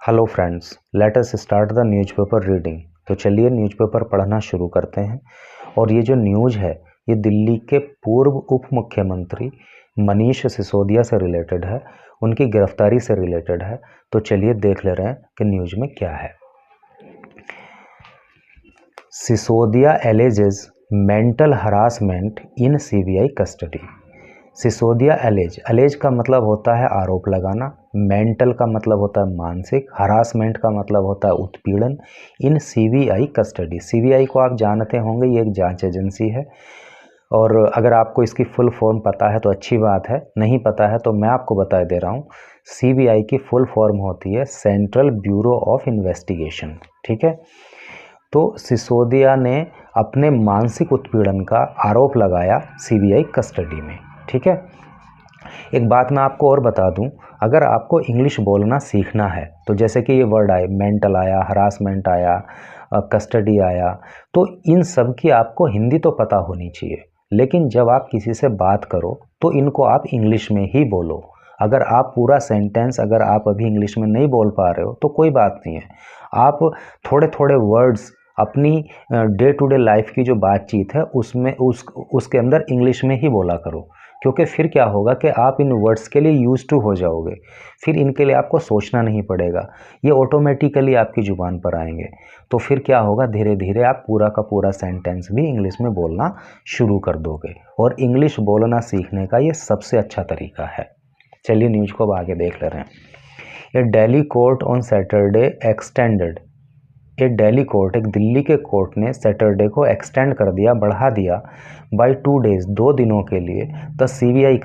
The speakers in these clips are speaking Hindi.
Hello friends, let us start the newspaper reading. तो चलिए न्यूज़पेपर पढ़ना शुरू करते हैं। और ये जो न्यूज़ है ये दिल्ली के पूर्व उप मुख्यमंत्री मनीष सिसोदिया से रिलेटेड है, उनकी गिरफ्तारी से रिलेटेड है। तो चलिए देख ले रहे हैं कि न्यूज़ में क्या है। सिसोदिया एलेजेस मेंटल हरासमेंट इन सीबीआई कस्टडी। सिसोदिया एलेज का मतलब होता है आरोप लगाना, मेंटल का मतलब होता है मानसिक, हरासमेंट का मतलब होता है उत्पीड़न। इन सीबीआई कस्टडी, सीबीआई को आप जानते होंगे, ये एक जांच एजेंसी है। और अगर आपको इसकी फुल फॉर्म पता है तो अच्छी बात है, नहीं पता है तो मैं आपको बता दे रहा हूँ। सीबीआई की फुल फॉर्म होती है सेंट्रल ब्यूरो ऑफ इन्वेस्टिगेशन। ठीक है। तो सिसोदिया ने अपने मानसिक उत्पीड़न का आरोप लगाया सीबीआई कस्टडी में। ठीक है। एक बात मैं आपको और बता दूं, अगर आपको इंग्लिश बोलना सीखना है तो जैसे कि ये वर्ड आए, मेंटल आया, हरासमेंट आया, कस्टडी आया, तो इन सब की आपको हिंदी तो पता होनी चाहिए। लेकिन जब आप किसी से बात करो तो इनको आप इंग्लिश में ही बोलो। अगर आप पूरा सेंटेंस अगर आप अभी इंग्लिश में नहीं बोल पा रहे हो तो कोई बात नहीं है, आप थोड़े थोड़े वर्ड्स अपनी डे टू डे लाइफ की जो बातचीत है उसमें उसके अंदर इंग्लिश में ही बोला करो। क्योंकि फिर क्या होगा कि आप इन वर्ड्स के लिए यूज टू हो जाओगे, फिर इनके लिए आपको सोचना नहीं पड़ेगा, ये ऑटोमेटिकली आपकी ज़ुबान पर आएंगे। तो फिर क्या होगा, धीरे धीरे आप पूरा का पूरा सेंटेंस भी इंग्लिश में बोलना शुरू कर दोगे। और इंग्लिश बोलना सीखने का ये सबसे अच्छा तरीका है। चलिए न्यूज़ को अब आगे देख ले रहे हैं। A Delhi court on Saturday extended, एक दिल्ली के कोर्ट ने सैटरडे को एक्सटेंड कर दिया, बढ़ा दिया बाय 2 डेज, 2 दिनों के लिए द सीबीआई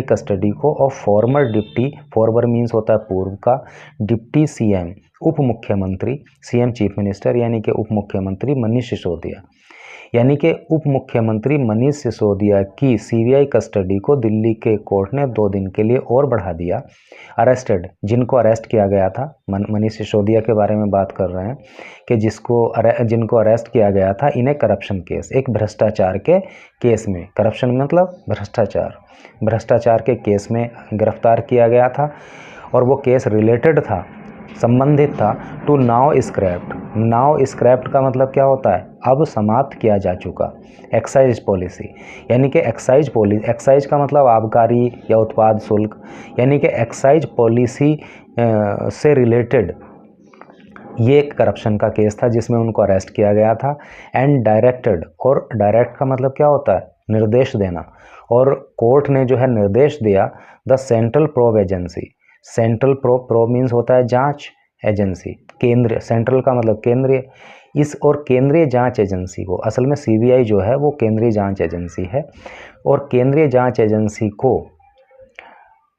कस्टडी को of former deputy, farmer means होता है पूर्व का, डिप्टी सीएम उप मुख्यमंत्री, सीएम चीफ मिनिस्टर यानी कि उप मुख्यमंत्री मनीष सिसोदिया, यानी कि उप मुख्यमंत्री मनीष सिसोदिया की सीबीआई कस्टडी को दिल्ली के कोर्ट ने 2 दिन के लिए और बढ़ा दिया। अरेस्टेड, जिनको अरेस्ट किया गया था, मनीष सिसोदिया के बारे में बात कर रहे हैं कि जिनको अरेस्ट किया गया था इन ए करप्शन केस, एक भ्रष्टाचार के केस में, करप्शन मतलब भ्रष्टाचार के केस में गिरफ्तार किया गया था। और वो केस रिलेटेड था, संबंधित था टू नाउ स्क्रैप्ड का मतलब क्या होता है, अब समाप्त किया जा चुका एक्साइज पॉलिसी, यानी कि एक्साइज का मतलब आबकारी या उत्पाद शुल्क, यानी कि एक्साइज पॉलिसी से रिलेटेड ये एक करप्शन का केस था जिसमें उनको अरेस्ट किया गया था। एंड डायरेक्टेड, और डायरेक्ट का मतलब क्या होता है, निर्देश देना, और कोर्ट ने जो है निर्देश दिया the central probe agency, central pro means होता है जांच एजेंसी, केंद्र, सेंट्रल का मतलब केंद्रीय, इस और केंद्रीय जांच एजेंसी को, असल में सीबीआई जो है वो केंद्रीय जांच एजेंसी है, और केंद्रीय जांच एजेंसी को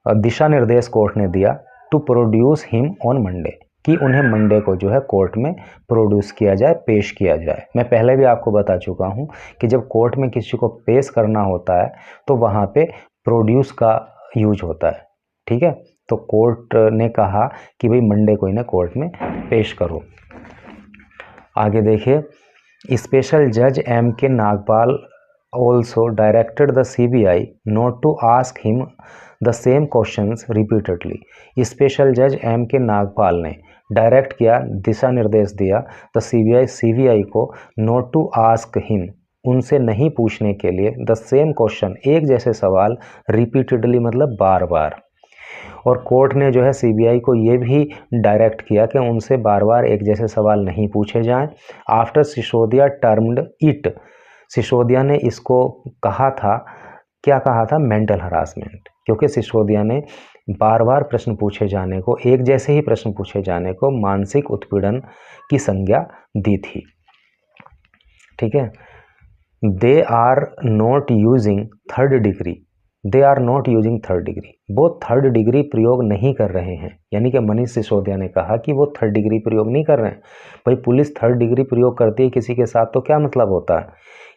दिशा निर्देश कोर्ट ने दिया to produce him on Monday, कि उन्हें मंडे को जो है कोर्ट में प्रोड्यूस किया जाए, पेश किया जाए। मैं पहले भी आपको बता चुका हूं कि जब कोर्ट में किसी को पेश करना होता है तो वहां पे प्रोड्यूस का यूज होता है। ठीक है। तो कोर्ट ने कहा कि भाई मंडे को इन्हें कोर्ट में पेश करो। आगे देखिए, स्पेशल जज M K Nagpal also directed the CBI not to ask him the same questions repeatedly. Special जज एम के नागपाल ने डायरेक्ट किया, दिशा निर्देश दिया द सीबीआई को नॉट टू आस्क हिम, उनसे नहीं पूछने के लिए, द सेम क्वेश्चन, एक जैसे सवाल, रिपीटेडली मतलब बार बार। और कोर्ट ने जो है सीबीआई को ये भी डायरेक्ट किया कि उनसे बार बार एक जैसे सवाल नहीं पूछे जाएं। After Sisodia termed it, Sisodia ने इसको कहा था, क्या कहा था, मेंटल हरासमेंट, क्योंकि सिसोदिया ने बार बार प्रश्न पूछे जाने को, एक जैसे ही प्रश्न पूछे जाने को मानसिक उत्पीड़न की संज्ञा दी थी। ठीक है। They are not using third degree, वो थर्ड डिग्री प्रयोग नहीं कर रहे हैं, यानी कि मनीष सिसोदिया ने कहा कि वो थर्ड डिग्री प्रयोग नहीं कर रहे हैं। भाई पुलिस थर्ड डिग्री प्रयोग करती है किसी के साथ तो क्या मतलब होता है,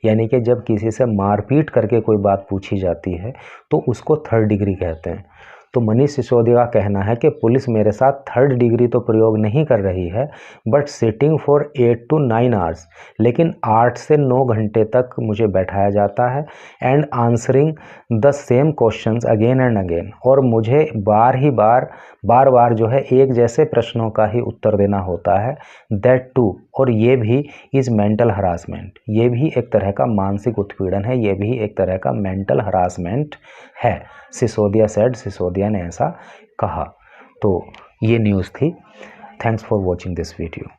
यानी कि जब किसी से मारपीट करके कोई बात पूछी जाती है तो उसको थर्ड डिग्री कहते हैं। तो मनीष सिसोदिया का कहना है कि पुलिस मेरे साथ 3rd डिग्री तो प्रयोग नहीं कर रही है, but sitting for 8 to 9 hours, लेकिन 8 से 9 घंटे तक मुझे बैठाया जाता है, and answering the same questions again and again, और मुझे बार बार जो है एक जैसे प्रश्नों का ही उत्तर देना होता है, दैट टू, और ये भी इज मेंटल हरासमेंट, ये भी एक तरह का मानसिक उत्पीड़न है, ये भी एक तरह का मेंटल हरासमेंट है। सिसोदिया सेड, सिसोदिया ने ऐसा कहा। तो ये न्यूज़ थी। Thanks for watching this video.